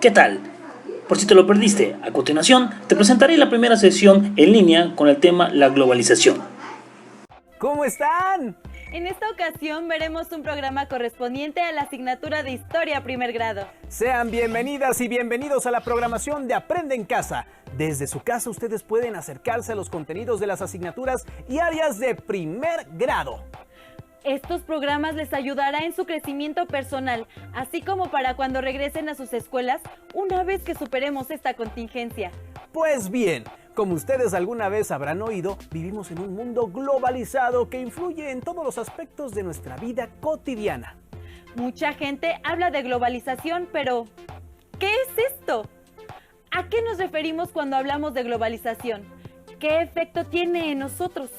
¿Qué tal? Por si te lo perdiste, a continuación te presentaré la primera sesión en línea con el tema la globalización. ¿Cómo están? En esta ocasión veremos un programa correspondiente a la asignatura de Historia primer grado. Sean bienvenidas y bienvenidos a la programación de Aprende en Casa. Desde su casa ustedes pueden acercarse a los contenidos de las asignaturas y áreas de primer grado. Estos programas les ayudará en su crecimiento personal, así como para cuando regresen a sus escuelas una vez que superemos esta contingencia. Pues bien, como ustedes alguna vez habrán oído, vivimos en un mundo globalizado que influye en todos los aspectos de nuestra vida cotidiana. Mucha gente habla de globalización, pero ¿qué es esto? ¿A qué nos referimos cuando hablamos de globalización? ¿Qué efecto tiene en nosotros?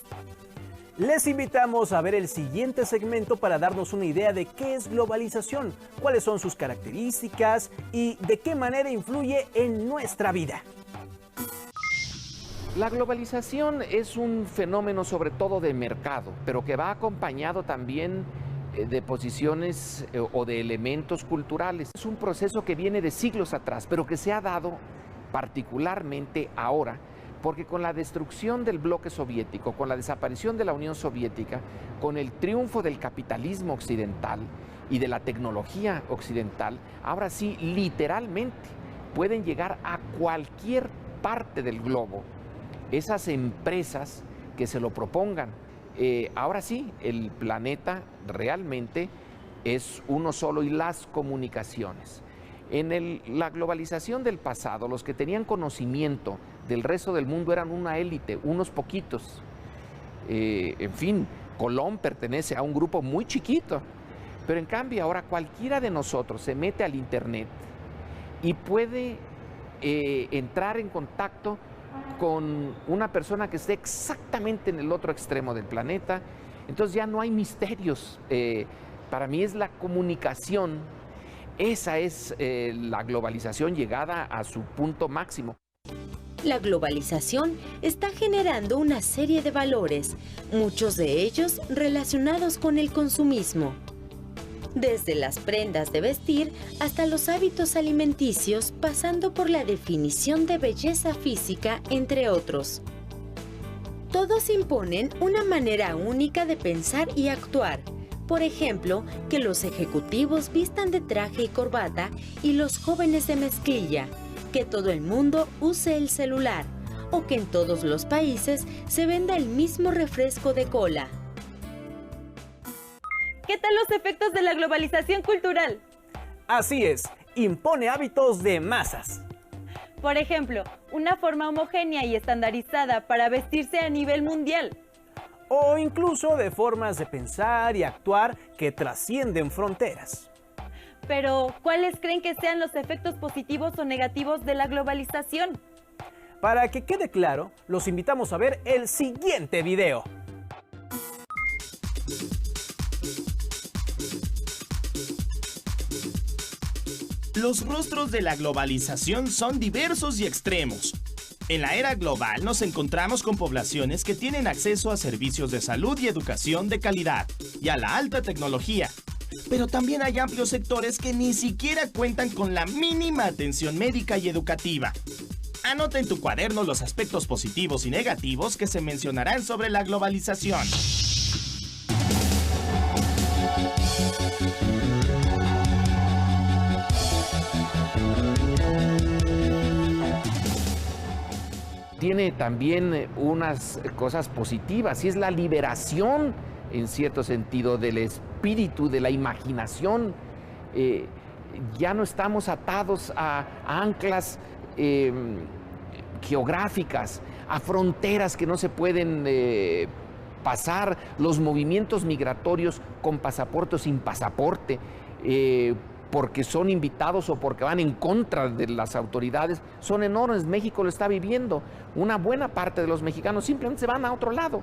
Les invitamos a ver el siguiente segmento para darnos una idea de qué es globalización, cuáles son sus características y de qué manera influye en nuestra vida. La globalización es un fenómeno sobre todo de mercado, pero que va acompañado también de posiciones o de elementos culturales. Es un proceso que viene de siglos atrás, pero que se ha dado particularmente ahora, porque con la destrucción del bloque soviético, con la desaparición de la Unión Soviética, con el triunfo del capitalismo occidental y de la tecnología occidental, ahora sí, literalmente, pueden llegar a cualquier parte del globo esas empresas que se lo propongan. Ahora sí, el planeta realmente es uno solo y las comunicaciones. En la globalización del pasado, los que tenían conocimiento del resto del mundo eran una élite, unos poquitos. En fin, Colón pertenece a un grupo muy chiquito, pero en cambio ahora cualquiera de nosotros se mete al internet y puede entrar en contacto con una persona que esté exactamente en el otro extremo del planeta. Entonces ya no hay misterios. Para mí es la comunicación. Esa es la globalización llegada a su punto máximo. La globalización está generando una serie de valores, muchos de ellos relacionados con el consumismo. Desde las prendas de vestir hasta los hábitos alimenticios, pasando por la definición de belleza física, entre otros. Todos imponen una manera única de pensar y actuar. Por ejemplo, que los ejecutivos vistan de traje y corbata y los jóvenes de mezclilla, que todo el mundo use el celular, o que en todos los países se venda el mismo refresco de cola. ¿Qué tal los efectos de la globalización cultural? Así es, impone hábitos de masas. Por ejemplo, una forma homogénea y estandarizada para vestirse a nivel mundial. O incluso de formas de pensar y actuar que trascienden fronteras. Pero, ¿cuáles creen que sean los efectos positivos o negativos de la globalización? Para que quede claro, los invitamos a ver el siguiente video. Los rostros de la globalización son diversos y extremos. En la era global nos encontramos con poblaciones que tienen acceso a servicios de salud y educación de calidad y a la alta tecnología. Pero también hay amplios sectores que ni siquiera cuentan con la mínima atención médica y educativa. Anota en tu cuaderno los aspectos positivos y negativos que se mencionarán sobre la globalización. Tiene también unas cosas positivas y es la liberación, en cierto sentido, del espíritu, de la imaginación. Ya no estamos atados a anclas geográficas, a fronteras que no se pueden pasar, los movimientos migratorios con pasaporte o sin pasaporte, porque son invitados o porque van en contra de las autoridades, son enormes. México lo está viviendo. Una buena parte de los mexicanos simplemente se van a otro lado.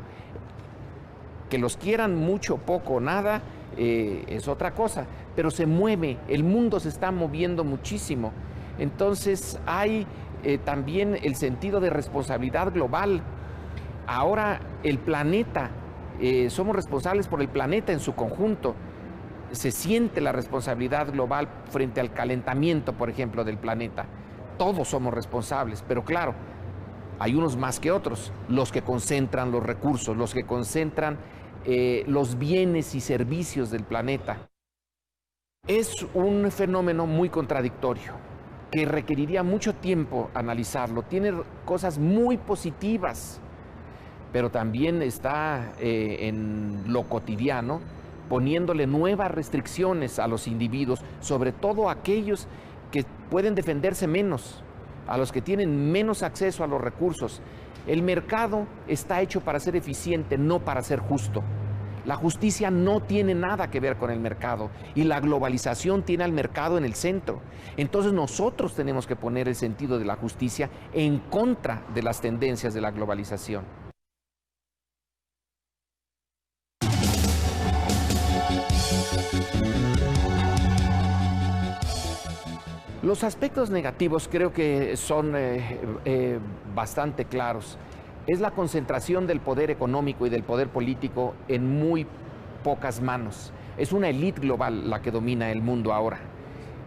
Que los quieran mucho, poco, nada, es otra cosa, pero se mueve, el mundo se está moviendo muchísimo. Entonces hay también el sentido de responsabilidad global. Ahora el planeta, somos responsables por el planeta en su conjunto. se siente la responsabilidad global frente al calentamiento, por ejemplo, del planeta. Todos somos responsables, pero claro, hay unos más que otros, los que concentran los recursos, los que concentran los bienes y servicios del planeta. Es un fenómeno muy contradictorio, que requeriría mucho tiempo analizarlo. Tiene cosas muy positivas, pero también está en lo cotidiano, poniéndole nuevas restricciones a los individuos, sobre todo a aquellos que pueden defenderse menos, a los que tienen menos acceso a los recursos. El mercado está hecho para ser eficiente, no para ser justo. La justicia no tiene nada que ver con el mercado y la globalización tiene al mercado en el centro. Entonces nosotros tenemos que poner el sentido de la justicia en contra de las tendencias de la globalización. Los aspectos negativos creo que son bastante claros. Es la concentración del poder económico y del poder político en muy pocas manos. Es una élite global la que domina el mundo ahora.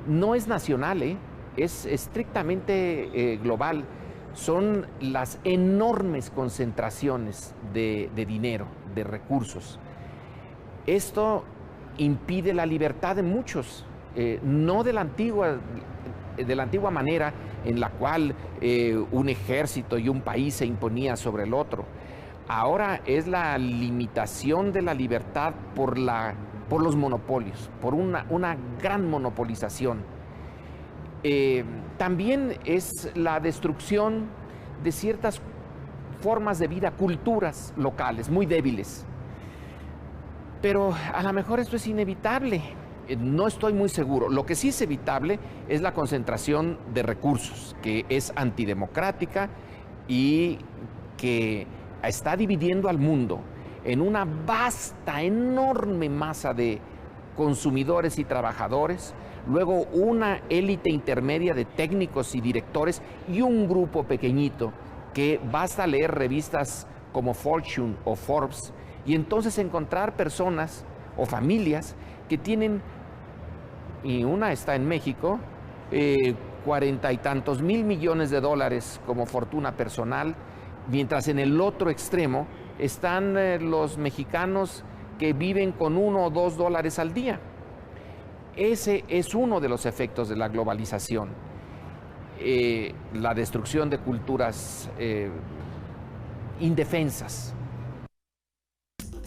No es nacional, es estrictamente global. Son las enormes concentraciones de dinero, de recursos. Esto impide la libertad de muchos, no de la antigua manera en la cual un ejército y un país se imponía sobre el otro. Ahora es la limitación de la libertad por los monopolios, por una gran monopolización. También es la destrucción de ciertas formas de vida, culturas locales muy débiles. Pero a lo mejor esto es inevitable. No estoy muy seguro. Lo que sí es evitable es la concentración de recursos, que es antidemocrática y que está dividiendo al mundo en una vasta, enorme masa de consumidores y trabajadores, luego una élite intermedia de técnicos y directores y un grupo pequeñito que basta leer revistas como Fortune o Forbes y entonces encontrar personas o familias que tienen, y una está en México, 40 y tantos mil millones de dólares como fortuna personal, mientras en el otro extremo están los mexicanos que viven con $1 o $2 al día. Ese es uno de los efectos de la globalización, la destrucción de culturas indefensas.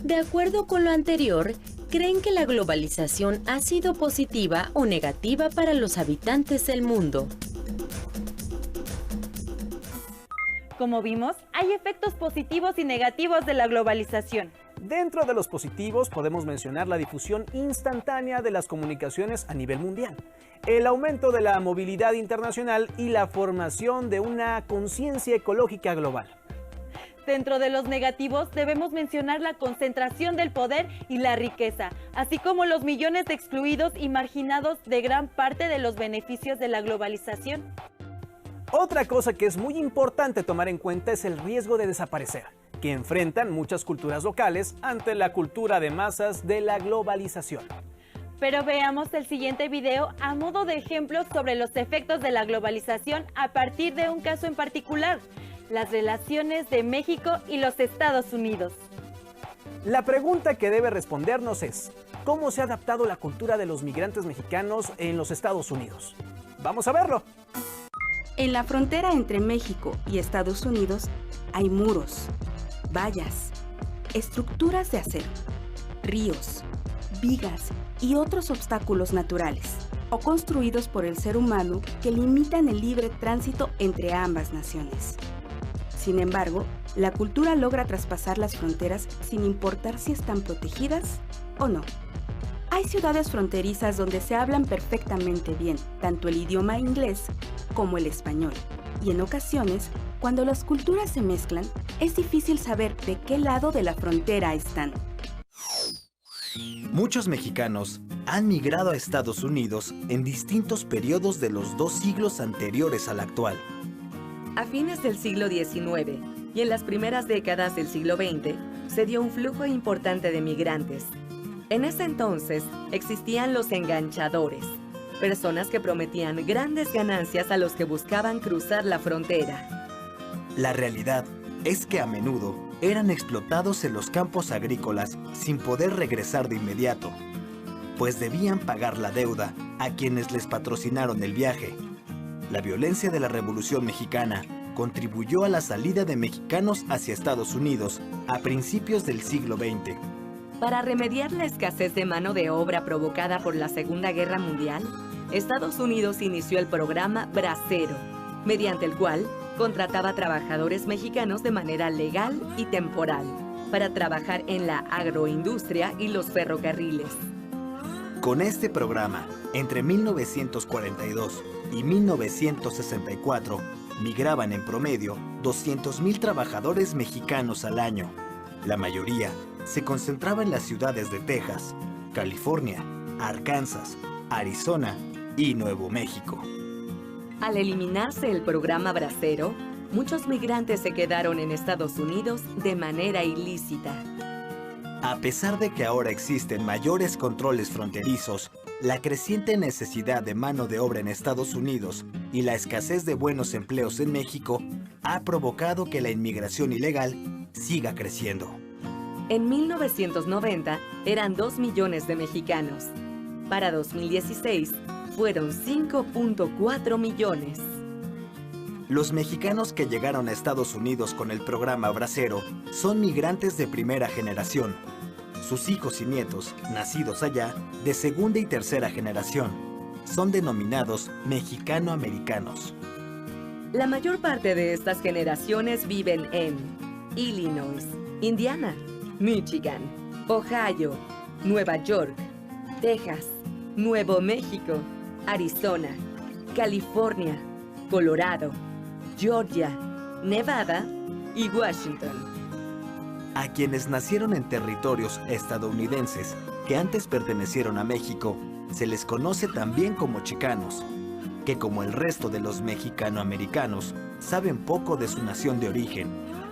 De acuerdo con lo anterior, ¿creen que la globalización ha sido positiva o negativa para los habitantes del mundo? Como vimos, hay efectos positivos y negativos de la globalización. Dentro de los positivos podemos mencionar la difusión instantánea de las comunicaciones a nivel mundial, el aumento de la movilidad internacional y la formación de una conciencia ecológica global. Dentro de los negativos debemos mencionar la concentración del poder y la riqueza, así como los millones de excluidos y marginados de gran parte de los beneficios de la globalización. Otra cosa que es muy importante tomar en cuenta es el riesgo de desaparecer, que enfrentan muchas culturas locales ante la cultura de masas de la globalización. Pero veamos el siguiente video a modo de ejemplo sobre los efectos de la globalización a partir de un caso en particular: las relaciones de México y los Estados Unidos. La pregunta que debe respondernos es: ¿cómo se ha adaptado la cultura de los migrantes mexicanos en los Estados Unidos? ¡Vamos a verlo! En la frontera entre México y Estados Unidos hay muros, vallas, estructuras de acero, ríos, vigas y otros obstáculos naturales o construidos por el ser humano que limitan el libre tránsito entre ambas naciones. Sin embargo, la cultura logra traspasar las fronteras sin importar si están protegidas o no. Hay ciudades fronterizas donde se hablan perfectamente bien tanto el idioma inglés como el español, y en ocasiones, cuando las culturas se mezclan, es difícil saber de qué lado de la frontera están. Muchos mexicanos han migrado a Estados Unidos en distintos periodos de los 2 siglos anteriores al actual. A fines del siglo XIX y en las primeras décadas del siglo XX, se dio un flujo importante de migrantes. En ese entonces existían los enganchadores, personas que prometían grandes ganancias a los que buscaban cruzar la frontera. La realidad es que a menudo eran explotados en los campos agrícolas sin poder regresar de inmediato, pues debían pagar la deuda a quienes les patrocinaron el viaje. La violencia de la Revolución Mexicana contribuyó a la salida de mexicanos hacia Estados Unidos a principios del siglo XX. Para remediar la escasez de mano de obra provocada por la Segunda Guerra Mundial, Estados Unidos inició el programa Bracero, mediante el cual contrataba trabajadores mexicanos de manera legal y temporal para trabajar en la agroindustria y los ferrocarriles. Con este programa, entre 1942 y 1964, migraban en promedio 200,000 trabajadores mexicanos al año. La mayoría se concentraba en las ciudades de Texas, California, Arkansas, Arizona y Nuevo México. Al eliminarse el programa Bracero, muchos migrantes se quedaron en Estados Unidos de manera ilícita. A pesar de que ahora existen mayores controles fronterizos, la creciente necesidad de mano de obra en Estados Unidos y la escasez de buenos empleos en México ha provocado que la inmigración ilegal siga creciendo. En 1990 eran 2 millones de mexicanos. Para 2016 fueron 5.4 millones. Los mexicanos que llegaron a Estados Unidos con el programa Bracero son migrantes de primera generación. Sus hijos y nietos, nacidos allá, de segunda y tercera generación, son denominados mexicano-americanos. La mayor parte de estas generaciones viven en Illinois, Indiana, Michigan, Ohio, Nueva York, Texas, Nuevo México, Arizona, California, Colorado, Georgia, Nevada y Washington. A quienes nacieron en territorios estadounidenses que antes pertenecieron a México, se les conoce también como chicanos, que como el resto de los mexicanoamericanos, saben poco de su nación de origen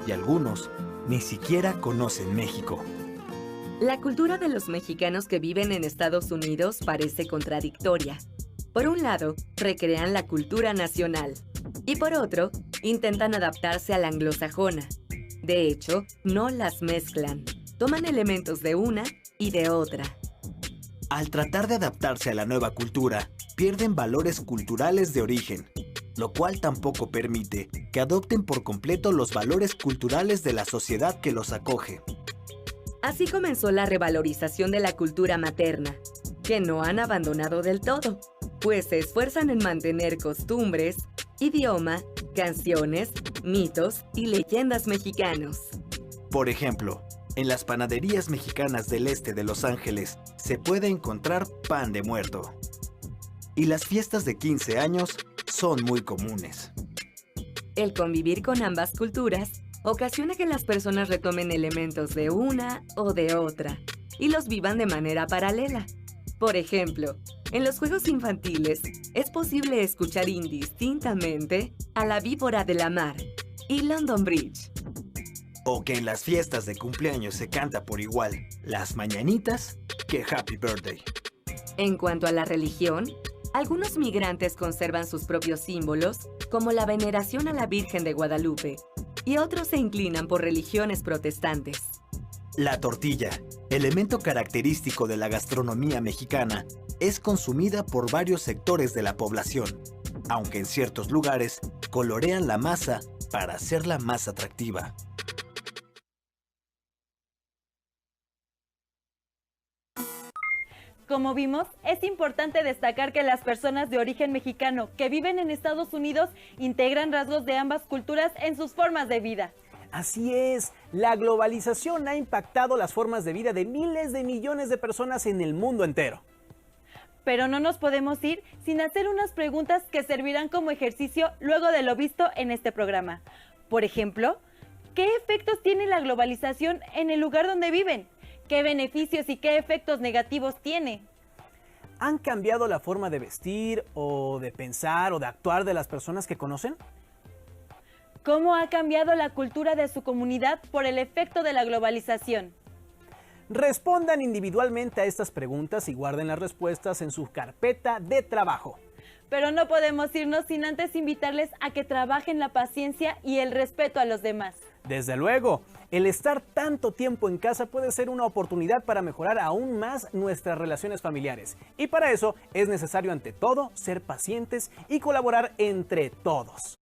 y algunos ni siquiera conocen México. La cultura de los mexicanos que viven en Estados Unidos parece contradictoria. Por un lado, recrean la cultura nacional y por otro, intentan adaptarse a la anglosajona. De hecho, no las mezclan. Toman elementos de una y de otra. Al tratar de adaptarse a la nueva cultura, pierden valores culturales de origen, lo cual tampoco permite que adopten por completo los valores culturales de la sociedad que los acoge. Así comenzó la revalorización de la cultura materna, que no han abandonado del todo, pues se esfuerzan en mantener costumbres, idioma, canciones, mitos y leyendas mexicanos. Por ejemplo, en las panaderías mexicanas del este de Los Ángeles se puede encontrar pan de muerto. Y las fiestas de 15 años son muy comunes. El convivir con ambas culturas ocasiona que las personas retomen elementos de una o de otra y los vivan de manera paralela. Por ejemplo, en los juegos infantiles es posible escuchar indistintamente a la víbora de la mar y London Bridge. O que en las fiestas de cumpleaños se canta por igual las mañanitas que Happy Birthday. En cuanto a la religión, algunos migrantes conservan sus propios símbolos, como la veneración a la Virgen de Guadalupe, y otros se inclinan por religiones protestantes. La tortilla, elemento característico de la gastronomía mexicana, es consumida por varios sectores de la población, aunque en ciertos lugares colorean la masa para hacerla más atractiva. Como vimos, es importante destacar que las personas de origen mexicano que viven en Estados Unidos integran rasgos de ambas culturas en sus formas de vida. Así es, la globalización ha impactado las formas de vida de miles de millones de personas en el mundo entero. Pero no nos podemos ir sin hacer unas preguntas que servirán como ejercicio luego de lo visto en este programa. Por ejemplo, ¿qué efectos tiene la globalización en el lugar donde viven? ¿Qué beneficios y qué efectos negativos tiene? ¿Han cambiado la forma de vestir o de pensar o de actuar de las personas que conocen? ¿Cómo ha cambiado la cultura de su comunidad por el efecto de la globalización? Respondan individualmente a estas preguntas y guarden las respuestas en su carpeta de trabajo. Pero no podemos irnos sin antes invitarles a que trabajen la paciencia y el respeto a los demás. Desde luego, el estar tanto tiempo en casa puede ser una oportunidad para mejorar aún más nuestras relaciones familiares. Y para eso es necesario ante todo ser pacientes y colaborar entre todos.